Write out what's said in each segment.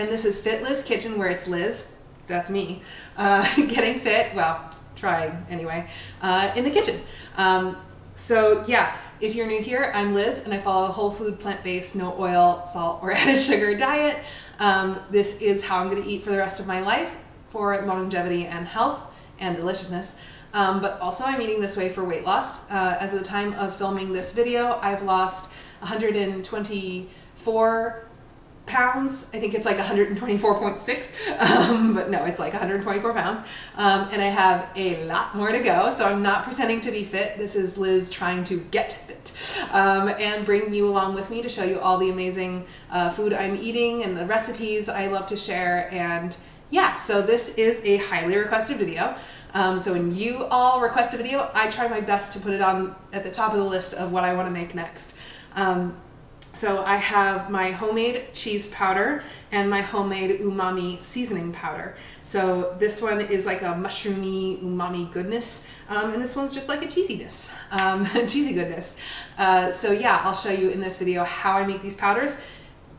and this is Fit Liz Kitchen, where it's Liz, that's me, getting fit, well, trying anyway, in the kitchen. So yeah, if you're new here, I'm Liz and I follow a whole food, plant-based, no oil, salt, or added sugar diet. This is how I'm gonna eat for the rest of my life for longevity and health and deliciousness. But also I'm eating this way for weight loss. As of the time of filming this video, I've lost 124 pounds. I think it's like 124.6, but no, it's like 124 pounds. And I have a lot more to go. So I'm not pretending to be fit. This is Liz trying to get fit, and bring you along with me to show you all the amazing food I'm eating and the recipes I love to share. And yeah, so this is a highly requested video. So when you all request a video, I try my best to put it on at the top of the list of what I want to make next. So I have my homemade cheese powder and my homemade umami seasoning powder. So this one is like a mushroomy umami goodness, and this one's just like a cheesiness, cheesy goodness. So yeah, I'll show you in this video how I make these powders.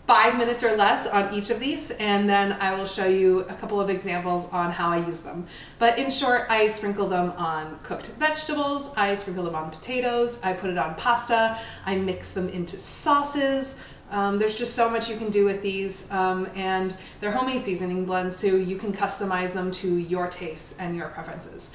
5 minutes or less on each of these, and then I will show you a couple of examples on how I use them. But in short, I sprinkle them on cooked vegetables, I sprinkle them on potatoes, I put it on pasta, I mix them into sauces. There's just so much you can do with these, and they're homemade seasoning blends, so you can customize them to your tastes and your preferences.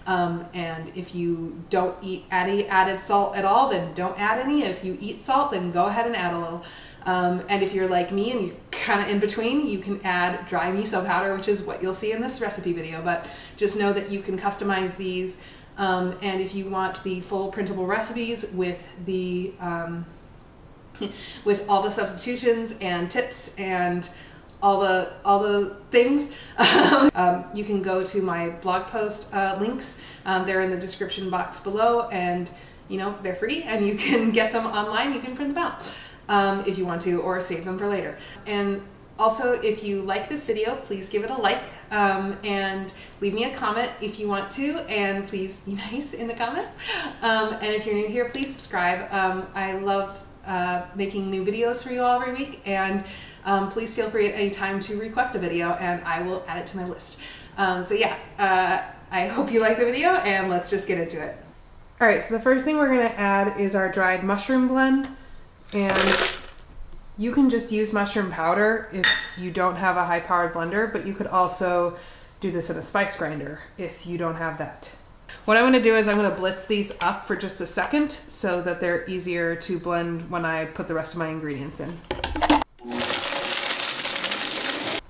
And if you don't eat any added salt at all, then don't add any. If you eat salt, then go ahead and add a little. And if you're like me and you're kind of in between, you can add dry miso powder, which is what you'll see in this recipe video. But just know that you can customize these. And if you want the full printable recipes with the with all the substitutions and tips and all the things, you can go to my blog post links. They're in the description box below, and you know, they're free and you can get them online. You can print them out if you want to, or save them for later. And also, if you like this video, please give it a like, and leave me a comment if you want to, and please be nice in the comments. And if you're new here, please subscribe. I love making new videos for you all every week, and please feel free at any time to request a video and I will add it to my list. So yeah, I hope you like the video, and let's just get into it. All right, so the first thing we're gonna add is our dried mushroom blend. And you can just use mushroom powder if you don't have a high-powered blender, but you could also do this in a spice grinder if you don't have that. What I'm going to do is I'm going to blitz these up for just a second so that they're easier to blend when I put the rest of my ingredients in.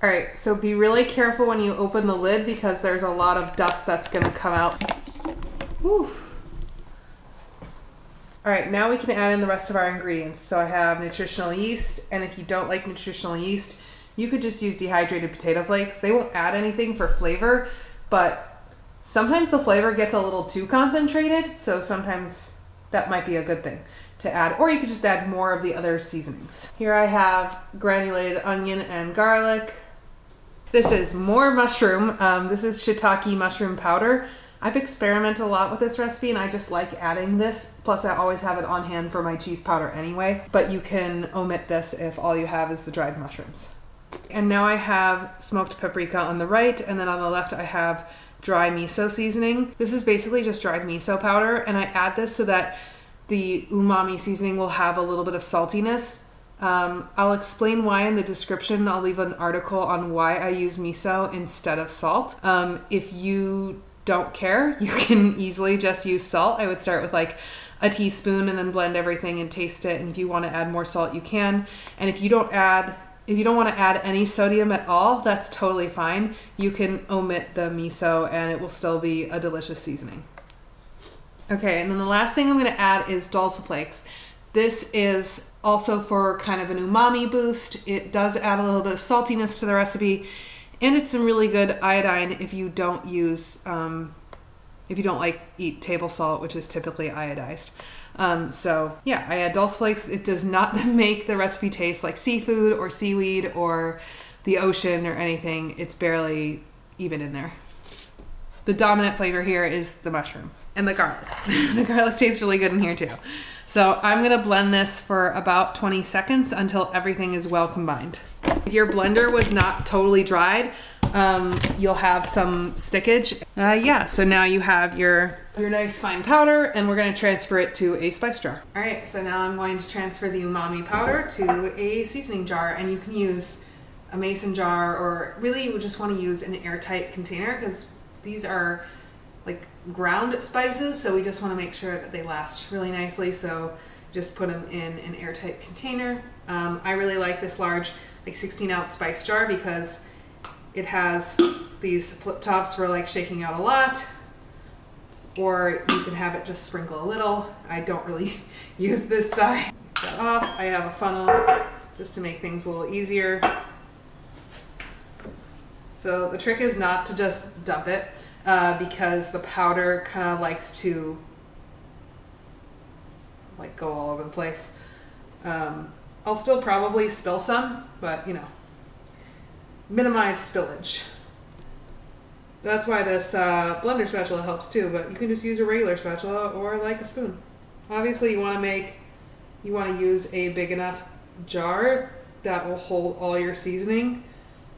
All right, so be really careful when you open the lid because there's a lot of dust that's going to come out. Whew. All right, now we can add in the rest of our ingredients. So I have nutritional yeast, and if you don't like nutritional yeast, you could just use dehydrated potato flakes. They won't add anything for flavor, but sometimes the flavor gets a little too concentrated, so sometimes that might be a good thing to add, or you could just add more of the other seasonings. Here I have granulated onion and garlic. This is more mushroom. This is shiitake mushroom powder. I've experimented a lot with this recipe and I just like adding this. Plus I always have it on hand for my cheese powder anyway, but you can omit this if all you have is the dried mushrooms. And now I have smoked paprika on the right, and then on the left I have dry miso seasoning. This is basically just dried miso powder, and I add this so that the umami seasoning will have a little bit of saltiness. I'll explain why in the description. I'll leave an article on why I use miso instead of salt. If you don't care, you can easily just use salt. I would start with like a teaspoon and then blend everything and taste it. And if you want to add more salt, you can. And if you don't want to add any sodium at all, that's totally fine. You can omit the miso and it will still be a delicious seasoning. Okay, and then the last thing I'm going to add is dulse flakes. This is also for kind of an umami boost. It does add a little bit of saltiness to the recipe. And it's some really good iodine if you don't use, if you don't eat table salt, which is typically iodized. So yeah, I add dulse flakes. It does not make the recipe taste like seafood or seaweed or the ocean or anything. It's barely even in there. The dominant flavor here is the mushroom. and the garlic. The garlic tastes really good in here too. So I'm gonna blend this for about 20 seconds until everything is well combined. If your blender was not totally dried, you'll have some stickage. Yeah, so now you have your nice fine powder, and we're gonna transfer it to a spice jar. All right, so now I'm going to transfer the umami powder to a seasoning jar, and you can use a mason jar, or really you would just wanna use an airtight container because these are like ground spices, so we just wanna make sure that they last really nicely, so just put them in an airtight container. I really like this large, like 16-ounce spice jar because it has these flip tops for like shaking out a lot, or you can have it just sprinkle a little. I don't really use this side. Take that off. I have a funnel just to make things a little easier. So the trick is not to just dump it because the powder kind of likes to like go all over the place. I'll still probably spill some, but you know, minimize spillage. That's why this blender spatula helps too, but you can just use a regular spatula or like a spoon. Obviously you want to use a big enough jar that will hold all your seasoning,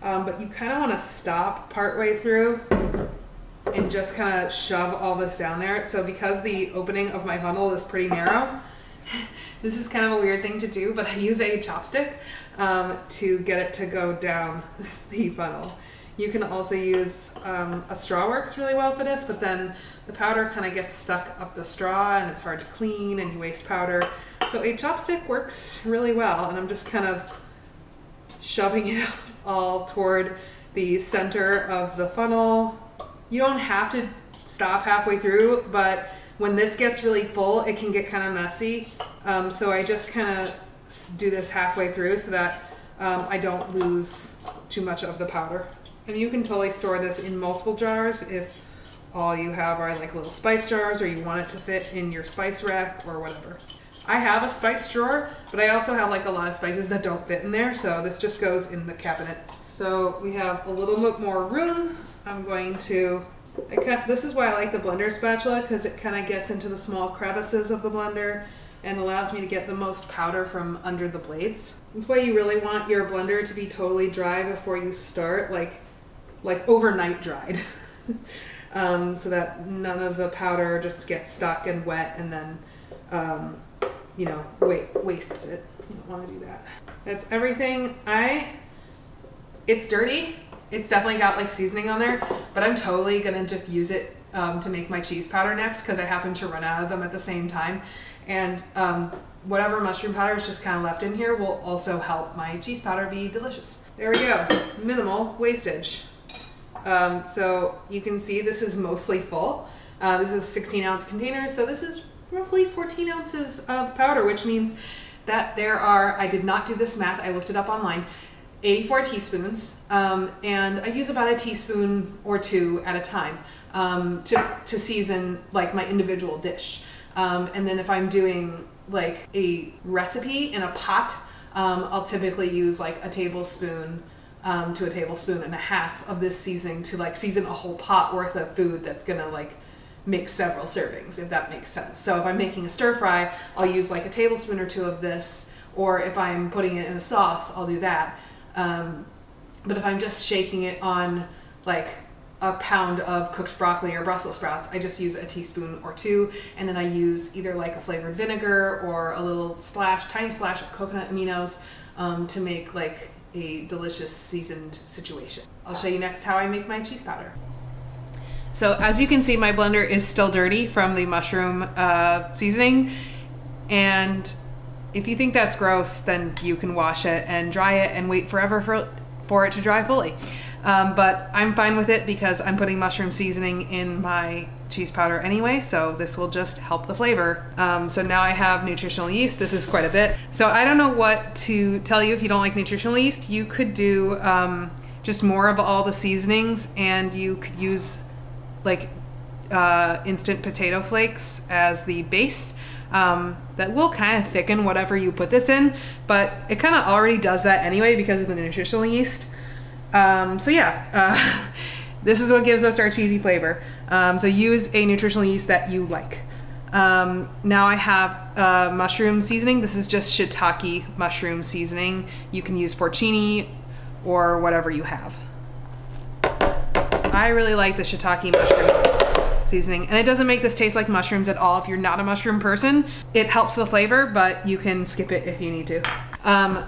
but you kind of want to stop partway through and just kind of shove all this down there. So because the opening of my funnel is pretty narrow, this is kind of a weird thing to do, but I use a chopstick to get it to go down the funnel. You can also use a straw works really well for this, but then the powder kind of gets stuck up the straw and it's hard to clean and you waste powder. So a chopstick works really well, and I'm just kind of shoving it all toward the center of the funnel. You don't have to stop halfway through, but when this gets really full, it can get kind of messy. So I just kind of do this halfway through so that I don't lose too much of the powder. And you can totally store this in multiple jars if all you have are like little spice jars, or you want it to fit in your spice rack or whatever. I have a spice drawer, but I also have like a lot of spices that don't fit in there, so this just goes in the cabinet. So we have a little bit more room. I'm going to this is why I like the blender spatula, because it kind of gets into the small crevices of the blender and allows me to get the most powder from under the blades. That's why you really want your blender to be totally dry before you start, like overnight dried, so that none of the powder just gets stuck and wet and then, you know, wastes it. You don't want to do that. That's everything. It's dirty. It's definitely got like seasoning on there, but I'm totally gonna just use it to make my cheese powder next, because I happen to run out of them at the same time. And whatever mushroom powder is just kind of left in here will also help my cheese powder be delicious. There we go, minimal wastage. So you can see this is mostly full. This is a 16-ounce container, so this is roughly 14 ounces of powder, which means that there are, I did not do this math, I looked it up online, 84 teaspoons, and I use about a teaspoon or two at a time to season like my individual dish. And then if I'm doing like a recipe in a pot, I'll typically use like a tablespoon to a tablespoon and a half of this seasoning to like season a whole pot worth of food that's gonna like make several servings, if that makes sense. So if I'm making a stir fry, I'll use like a tablespoon or two of this, or if I'm putting it in a sauce, I'll do that. But if I'm just shaking it on like a pound of cooked broccoli or Brussels sprouts, I just use a teaspoon or two, and then I use either like a flavored vinegar or a little splash, tiny splash of coconut aminos to make like a delicious seasoned situation. I'll show you next how I make my cheese powder. So as you can see, my blender is still dirty from the mushroom seasoning, and if you think that's gross, then you can wash it and dry it and wait forever for it to dry fully. But I'm fine with it because I'm putting mushroom seasoning in my cheese powder anyway, so this will just help the flavor. So now I have nutritional yeast. This is quite a bit. So I don't know what to tell you if you don't like nutritional yeast. You could do just more of all the seasonings, and you could use like instant potato flakes as the base. That will kind of thicken whatever you put this in, but it kind of already does that anyway because of the nutritional yeast. So yeah, this is what gives us our cheesy flavor. So use a nutritional yeast that you like. Now I have mushroom seasoning. This is just shiitake mushroom seasoning. You can use porcini or whatever you have. I really like the shiitake mushroom seasoning, and it doesn't make this taste like mushrooms at all if you're not a mushroom person. It helps the flavor, but you can skip it if you need to.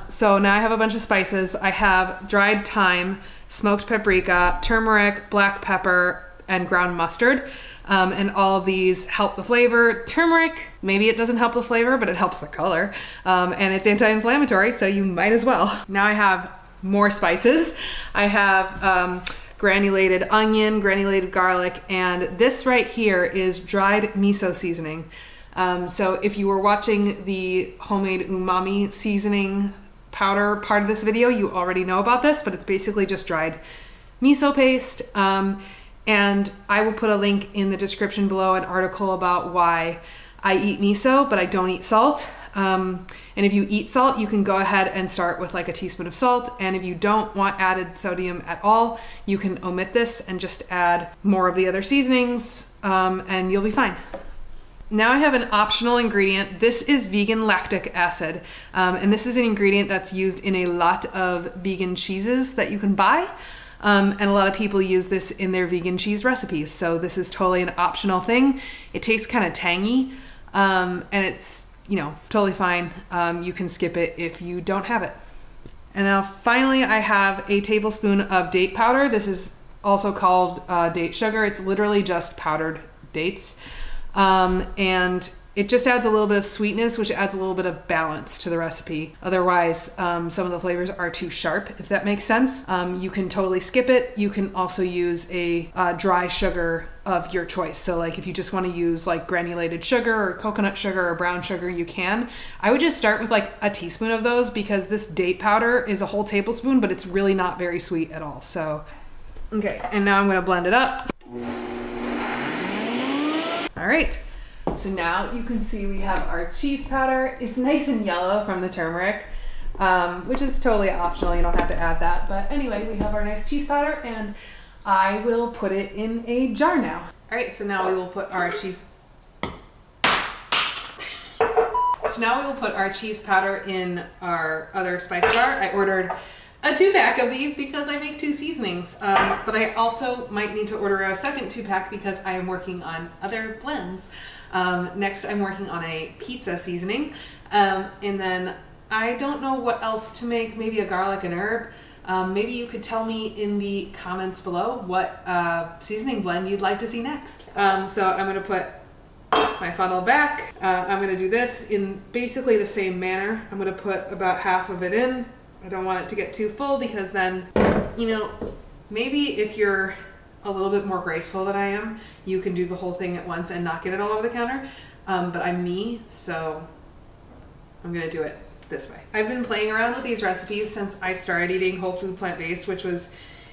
So now I have a bunch of spices. I have dried thyme, smoked paprika, turmeric, black pepper, and ground mustard. And all of these help the flavor. Turmeric, maybe it doesn't help the flavor, but it helps the color. And it's anti-inflammatory, so you might as well. Now I have more spices. I have granulated onion, granulated garlic, and this right here is dried miso seasoning. So if you were watching the homemade umami seasoning powder part of this video, you already know about this, but it's basically just dried miso paste. And I will put a link in the description below, an article about why I eat miso, but I don't eat salt. And if you eat salt, you can go ahead and start with like a teaspoon of salt. And if you don't want added sodium at all, you can omit this and just add more of the other seasonings, and you'll be fine. Now I have an optional ingredient. This is vegan lactic acid. And this is an ingredient that's used in a lot of vegan cheeses that you can buy. And a lot of people use this in their vegan cheese recipes. So this is totally an optional thing. It tastes kind of tangy, and it's, you know, totally fine. You can skip it if you don't have it. And now finally I have a tablespoon of date powder. This is also called date sugar. It's literally just powdered dates. And it just adds a little bit of sweetness, which adds a little bit of balance to the recipe. Otherwise, some of the flavors are too sharp, if that makes sense. You can totally skip it. You can also use a dry sugar of your choice. So like if you just want to use like granulated sugar or coconut sugar or brown sugar, you can. I would just start with like a teaspoon of those because this date powder is a whole tablespoon, but it's really not very sweet at all. So, okay, and now I'm gonna blend it up. All right. So now you can see we have our cheese powder. It's nice and yellow from the turmeric, which is totally optional. You don't have to add that. But anyway, we have our nice cheese powder, and I will put it in a jar now. All right, so now we will put our cheese. So now we will put our cheese powder in our other spice jar. I ordered a 2-pack of these because I make 2 seasonings, but I also might need to order a second 2-pack because I am working on other blends. Next, I'm working on a pizza seasoning, and then I don't know what else to make, maybe a garlic and herb. Maybe you could tell me in the comments below what seasoning blend you'd like to see next. So I'm going to put my funnel back. I'm going to do this in basically the same manner. I'm going to put about half of it in. I don't want it to get too full because then, you know, maybe if you're a little bit more graceful than I am, you can do the whole thing at once and not get it all over the counter. But I'm me, so I'm gonna do it this way. I've been playing around with these recipes since I started eating whole food plant-based, which was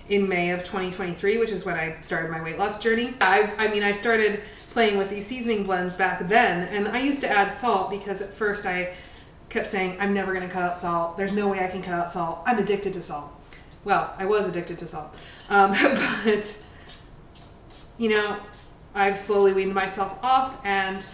in May of 2023, which is when I started my weight loss journey. I mean, I started playing with these seasoning blends back then, and I used to add salt because at first I kept saying, I'm never gonna cut out salt. There's no way I can cut out salt. I'm addicted to salt. Well, I was addicted to salt. But, you know, I've slowly weaned myself off, and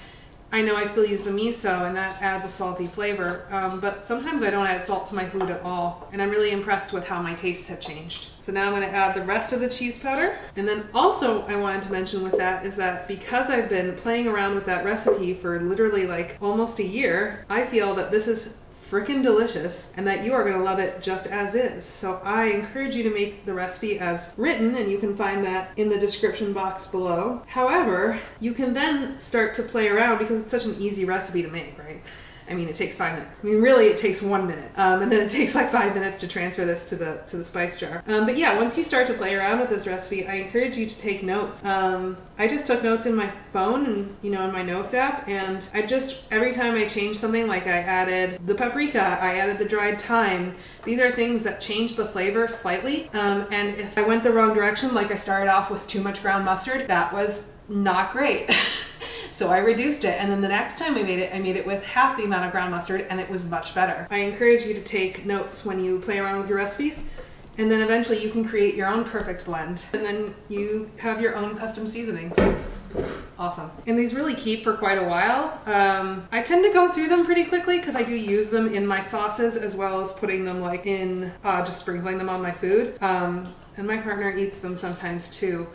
I know I still use the miso, and that adds a salty flavor, but sometimes I don't add salt to my food at all, and I'm really impressed with how my tastes have changed. So now I'm going to add the rest of the cheese powder, and then also I wanted to mention with that is that because I've been playing around with that recipe for literally like almost a year, I feel that this is freaking delicious and that you are going to love it just as is. So I encourage you to make the recipe as written, and you can find that in the description box below. However, you can then start to play around because it's such an easy recipe to make, right? I mean, it takes 5 minutes. I mean, really, it takes 1 minute. And then it takes like 5 minutes to transfer this to the spice jar. But yeah, once you start to play around with this recipe, I encourage you to take notes. I just took notes in my phone and, you know, in my notes app. And I just, every time I changed something, like I added the paprika, I added the dried thyme. These are things that change the flavor slightly. And if I went the wrong direction, like I started off with too much ground mustard, that was not great. So I reduced it, and then the next time I made it with half the amount of ground mustard, and it was much better. I encourage you to take notes when you play around with your recipes, And then eventually you can create your own perfect blend. And then you have your own custom seasonings. It's awesome. And these really keep for quite a while. I tend to go through them pretty quickly because I do use them in my sauces as well as putting them like in, just sprinkling them on my food. And my partner eats them sometimes too.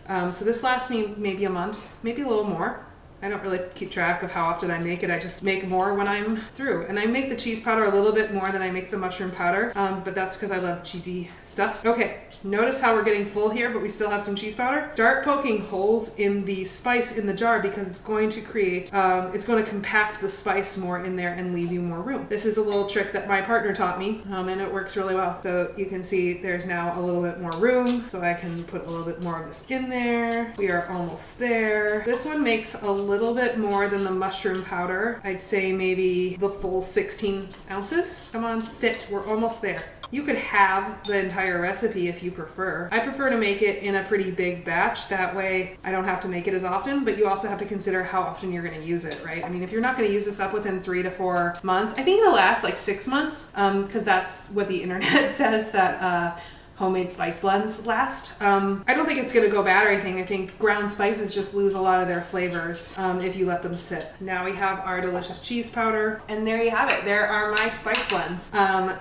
So this lasts me maybe a month, maybe a little more. I don't really keep track of how often I make it. I just make more when I'm through. And I make the cheese powder a little bit more than I make the mushroom powder, but that's because I love cheesy stuff. Okay, notice how we're getting full here, but we still have some cheese powder. Start poking holes in the spice in the jar because it's going to create, it's going to compact the spice more in there and leave you more room. This is a little trick that my partner taught me, and it works really well. So you can see there's now a little bit more room, so I can put a little bit more of this in there. We are almost there. This one makes a little bit more than the mushroom powder. I'd say maybe the full 16 ounces. Come on, fit, we're almost there. You could have the entire recipe if you prefer. I prefer to make it in a pretty big batch. That way I don't have to make it as often, but you also have to consider how often you're gonna use it, right? I mean, if you're not gonna use this up within 3 to 4 months, I think it'll last like 6 months, because that's what the internet says that homemade spice blends last. I don't think it's gonna go bad or anything. I think ground spices just lose a lot of their flavors if you let them sit. Now we have our delicious cheese powder, and there you have it. There are my spice blends.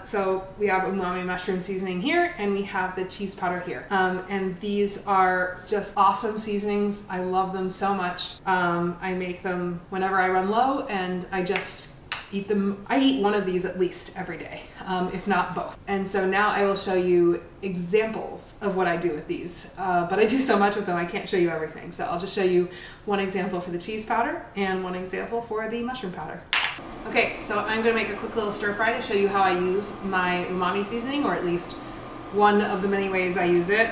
So we have umami mushroom seasoning here, and we have the cheese powder here. And these are just awesome seasonings. I love them so much. I make them whenever I run low, and I just eat them. I eat one of these at least every day, if not both. And so now I will show you examples of what I do with these. But I do so much with them I can't show you everything. So I'll just show you one example for the cheese powder and one example for the mushroom powder. Okay, so I'm gonna make a quick little stir fry to show you how I use my umami seasoning, or at least one of the many ways I use it.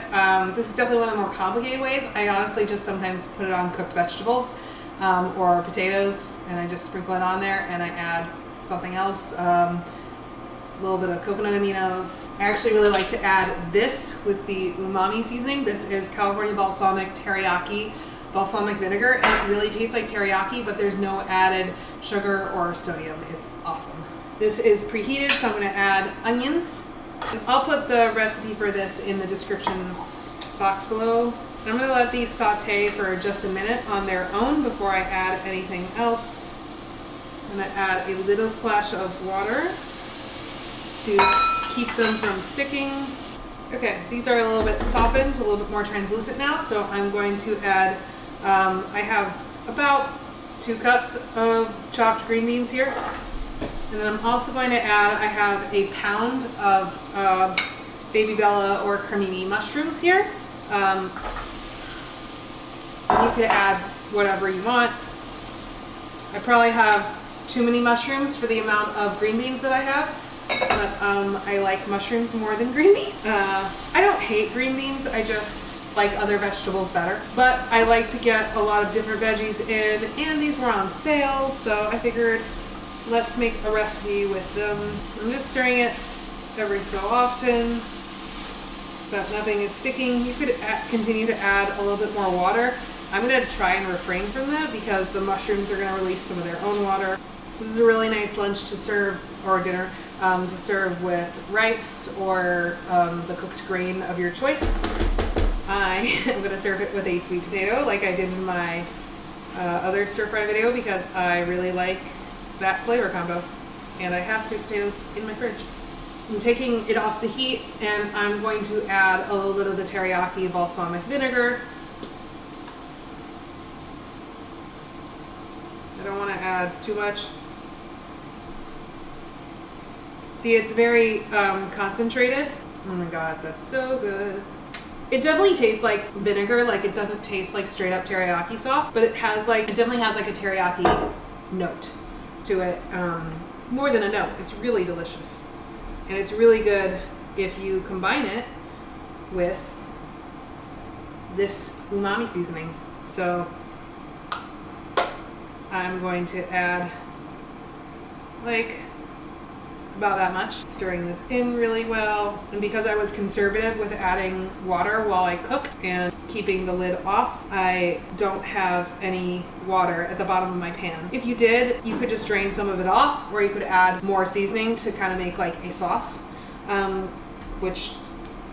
This is definitely one of the more complicated ways. I honestly just sometimes put it on cooked vegetables or potatoes, and I just sprinkle it on there and I add something else, a little bit of coconut aminos. I actually really like to add this with the umami seasoning. This is California balsamic teriyaki balsamic vinegar, and it really tastes like teriyaki, but there's no added sugar or sodium. It's awesome. This is preheated, so I'm going to add onions. I'll put the recipe for this in the description box below. I'm going to let these saute for just a minute on their own before I add anything else. I'm going to add a little splash of water to keep them from sticking. Okay, these are a little bit softened, a little bit more translucent now, so I'm going to add, I have about 2 cups of chopped green beans here. And then I'm also going to add, I have a pound of baby bella or cremini mushrooms here. You could add whatever you want. I probably have too many mushrooms for the amount of green beans that I have, but I like mushrooms more than green beans. I don't hate green beans, I just like other vegetables better. But I like to get a lot of different veggies in, and these were on sale, so I figured let's make a recipe with them. I'm just stirring it every so often so that nothing is sticking. You could continue to add a little bit more water. I'm going to try and refrain from that because the mushrooms are going to release some of their own water. This is a really nice lunch to serve, or dinner, to serve with rice or the cooked grain of your choice. I am going to serve it with a sweet potato like I did in my other stir fry video because I really like that flavor combo, and I have sweet potatoes in my fridge. I'm taking it off the heat, and I'm going to add a little bit of the teriyaki balsamic vinegar. I don't want to add too much. See, it's very concentrated. Oh my god, that's so good. It definitely tastes like vinegar, like it doesn't taste like straight up teriyaki sauce, but it definitely has like a teriyaki note to it, more than a note. It's really delicious, and it's really good if you combine it with this umami seasoning. So I'm going to add like about that much, stirring this in really well. And because I was conservative with adding water while I cooked and keeping the lid off, I don't have any water at the bottom of my pan. If you did, you could just drain some of it off, or you could add more seasoning to kind of make like a sauce, which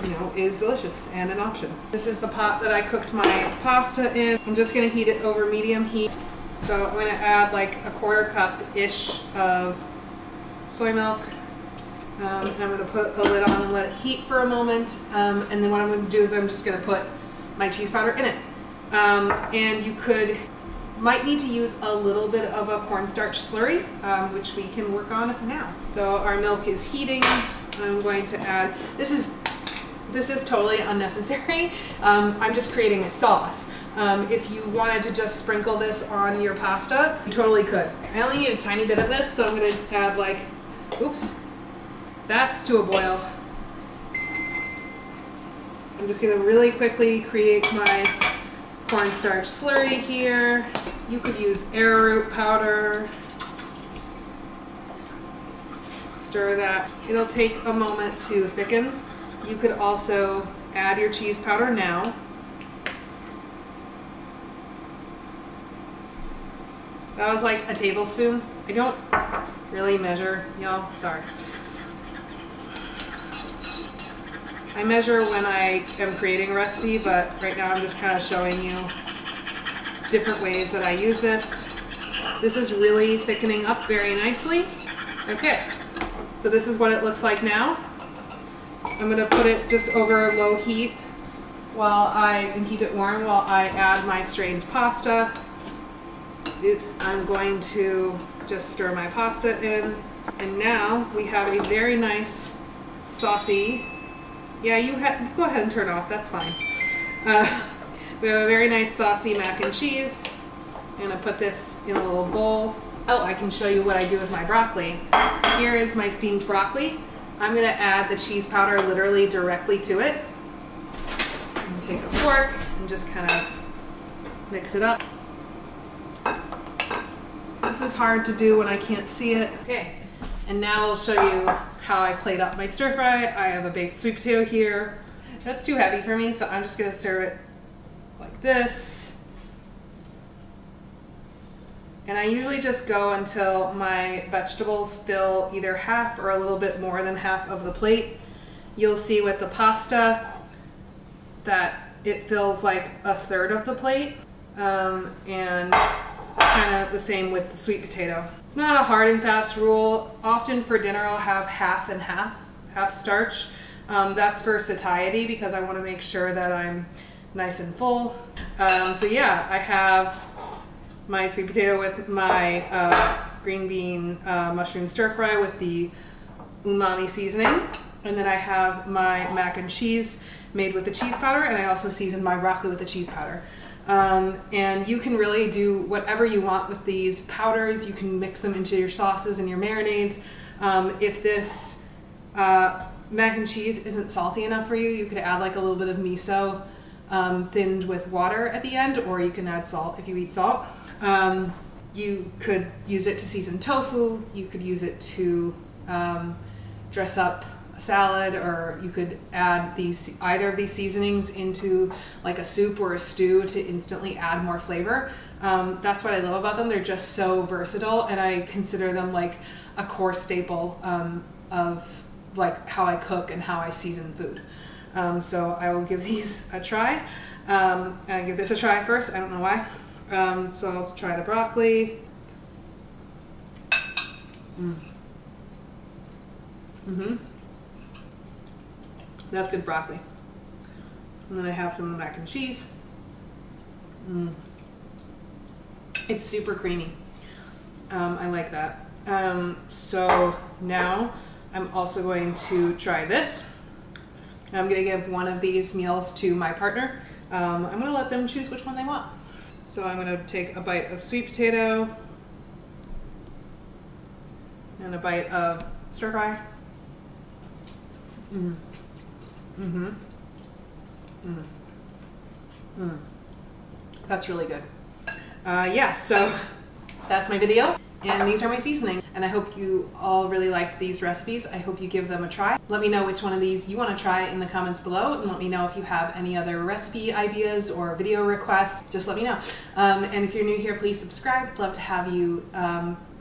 you know, is delicious and an option. This is the pot that I cooked my pasta in. I'm just gonna heat it over medium heat. So I'm gonna add like a 1/4 cup-ish of soy milk. I'm gonna put a lid on and let it heat for a moment. And then what I'm gonna do is I'm just gonna put my cheese powder in it. And you might need to use a little bit of a cornstarch slurry, which we can work on now. So our milk is heating. I'm going to add, this is totally unnecessary. I'm just creating a sauce. If you wanted to just sprinkle this on your pasta, you totally could. I only need a tiny bit of this, so I'm gonna add like, oops, that's to a boil. I'm just gonna really quickly create my cornstarch slurry here. You could use arrowroot powder. Stir that. It'll take a moment to thicken. You could also add your cheese powder now. That was like a tablespoon. I don't really measure, y'all, sorry. I measure when I am creating a recipe, but right now I'm just kind of showing you different ways that I use this. This is really thickening up very nicely. Okay, so this is what it looks like now. I'm gonna put it just over low heat and keep it warm while I add my strained pasta. Oops, I'm going to just stir my pasta in. And now we have a very nice saucy, yeah, go ahead and turn off, that's fine. We have a very nice saucy mac and cheese. I'm gonna put this in a little bowl. Oh, I can show you what I do with my broccoli. Here is my steamed broccoli. I'm gonna add the cheese powder literally directly to it. I'm gonna take a fork and just kind of mix it up. This is hard to do when I can't see it. Okay, and now I'll show you how I plate up my stir fry. I have a baked sweet potato here. That's too heavy for me, so I'm just gonna stir it like this. And I usually just go until my vegetables fill either half or a little bit more than half of the plate. You'll see with the pasta that it fills like a third of the plate, and kind of the same with the sweet potato. It's not a hard and fast rule. Often for dinner I'll have half and half starch. That's for satiety because I want to make sure that I'm nice and full. So yeah, I have my sweet potato with my green bean mushroom stir fry with the umami seasoning. And then I have my mac and cheese made with the cheese powder, and I also seasoned my broccoli with the cheese powder. And you can really do whatever you want with these powders. You can mix them into your sauces and your marinades. If this mac and cheese isn't salty enough for you, you could add like a little bit of miso thinned with water at the end, or you can add salt if you eat salt. You could use it to season tofu. You could use it to dress up a salad, or you could add either of these seasonings into like a soup or a stew to instantly add more flavor. That's what I love about them. They're just so versatile, and I consider them like a core staple of like how I cook and how I season food. So I will give these a try. I give this a try first. I don't know why. So I'll try the broccoli. That's good broccoli. And then I have some of the mac and cheese. It's super creamy. I like that. So now I'm also going to try this. I'm going to give one of these meals to my partner. I'm going to let them choose which one they want. So I'm going to take a bite of sweet potato and a bite of stir fry. That's really good. Yeah, so that's my video, and these are my seasonings. And I hope you all really liked these recipes. I hope you give them a try. Let me know which one of these you want to try in the comments below, and let me know if you have any other recipe ideas or video requests. Just let me know. And if you're new here, please subscribe. I'd love to have you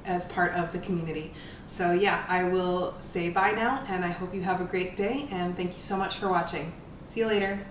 as part of the community. So yeah, I will say bye now, and I hope you have a great day, and thank you so much for watching. See you later.